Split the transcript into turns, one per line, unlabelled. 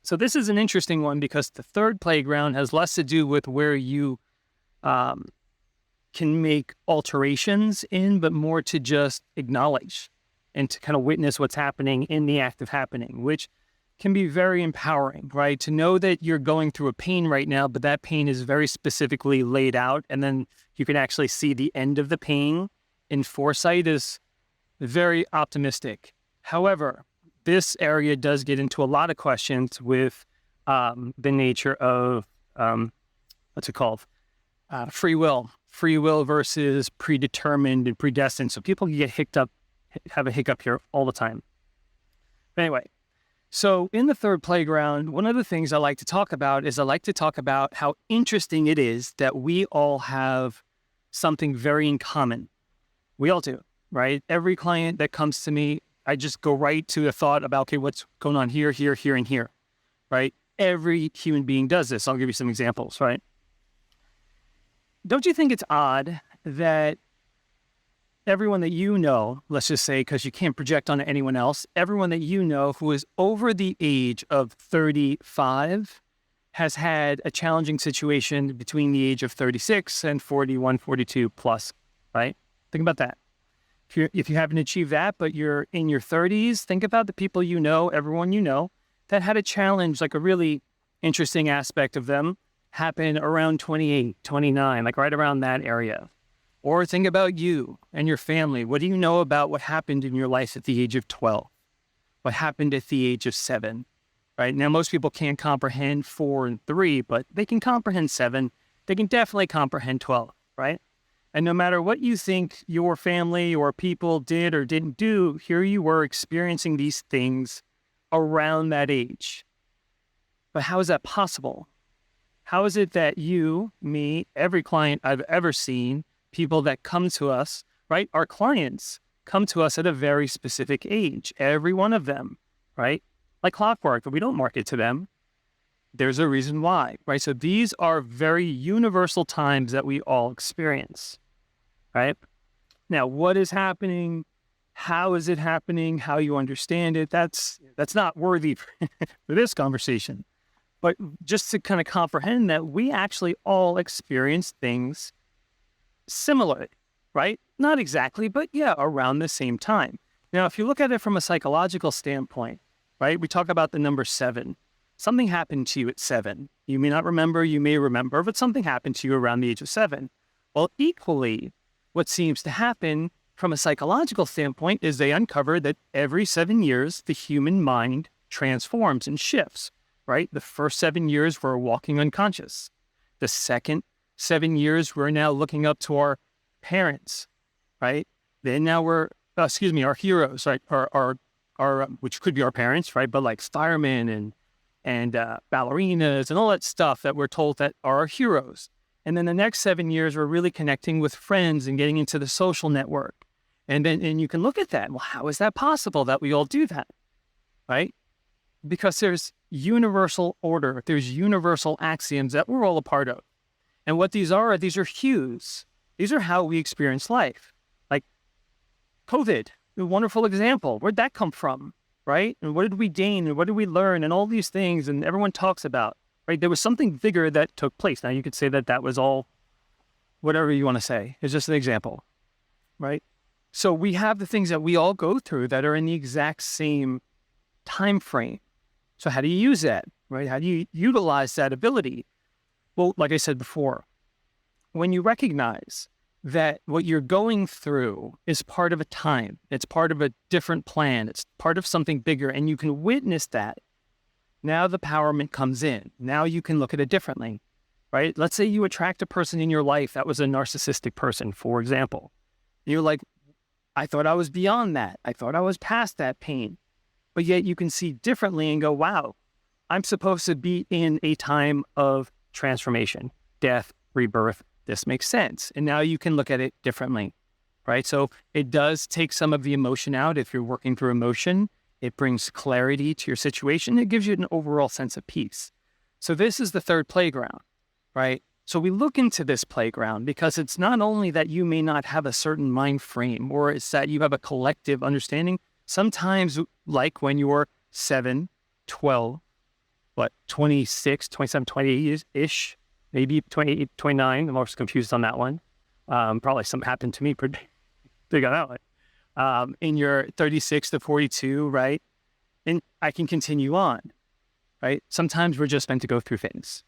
So this is an interesting one because the third playground has less to do with where you can make alterations in, but more to just acknowledge and to kind of witness what's happening in the act of happening, which can be very empowering, right? To know that you're going through a pain right now, but that pain is very specifically laid out, and then you can actually see the end of the pain in foresight is very optimistic. However, this area does get into a lot of questions with the nature of, what's it called? Free will versus predetermined and predestined. So people can get have a hiccup here all the time. But anyway, so in the third playground, one of the things I like to talk about is how interesting it is that we all have something very in common. We all do, right? Every client that comes to me, I just go right to the thought about, okay, what's going on here, here, here, and here, right? Every human being does this. I'll give you some examples, right? Don't you think it's odd that everyone that you know, let's just say, because you can't project onto anyone else, everyone that you know who is over the age of 35 has had a challenging situation between the age of 36 and 41, 42 plus, right? Think about that. If you haven't achieved that, but you're in your 30s, think about the people you know, everyone you know, that had a challenge, like a really interesting aspect of them happen around 28, 29, like right around that area. Or think about you and your family. What do you know about what happened in your life at the age of 12? What happened at the age of 7? Right? Now, most people can't comprehend 4 and 3, but they can comprehend 7. They can definitely comprehend 12, right? And no matter what you think your family or people did or didn't do, here you were experiencing these things around that age. But how is that possible? How is it that you, me, every client I've ever seen, people that come to us, right? Our clients come to us at a very specific age, every one of them, right? Like clockwork, but we don't market to them. There's a reason why, right? So these are very universal times that we all experience, right? Now, what is happening? How is it happening? How you understand it? That's not worthy for this conversation. But just to kind of comprehend that we actually all experience things similarly, right? Not exactly, but yeah, around the same time. Now, if you look at it from a psychological standpoint, right? We talk about the number 7. Something happened to you at 7. You may not remember, you may remember, but something happened to you around the age of 7. Well, equally, what seems to happen from a psychological standpoint is they uncover that every 7 years, the human mind transforms and shifts, right? The first 7 years, we're walking unconscious. The second 7 years, we're now looking up to our parents, right? Then now our heroes, right? Our which could be our parents, right? But like firemen and ballerinas and all that stuff that we're told that are our heroes. And then the next 7 years, we're really connecting with friends and getting into the social network. And you can look at that. Well, how is that possible that we all do that, right? Because there's universal order. There's universal axioms that we're all a part of. And what these are hues. These are how we experience life. Like COVID, a wonderful example. Where'd that come from, right? And what did we gain? And what did we learn? And all these things, and everyone talks about, right? There was something bigger that took place. Now, you could say that was all, whatever you want to say. It's just an example, right? So we have the things that we all go through that are in the exact same time frame. So how do you use that, right? How do you utilize that ability? Well, like I said before, when you recognize that what you're going through is part of a time, it's part of a different plan, it's part of something bigger, and you can witness that, now the empowerment comes in. Now you can look at it differently, right? Let's say you attract a person in your life that was a narcissistic person, for example. You're like, I thought I was beyond that. I thought I was past that pain. But yet you can see differently and go, wow, I'm supposed to be in a time of transformation, death, rebirth. This makes sense. And now you can look at it differently, right? So it does take some of the emotion out. If you're working through emotion, it brings clarity to your situation. It gives you an overall sense of peace. So this is the third playground, right? So we look into this playground because it's not only that you may not have a certain mind frame, or it's that you have a collective understanding. Sometimes, like when you're 7, 12, 26, 27, 28-ish, maybe 28, 29. I'm most confused on that one. Probably something happened to me pretty big on that one. In your 36 to 42, right? And I can continue on, right? Sometimes we're just meant to go through things.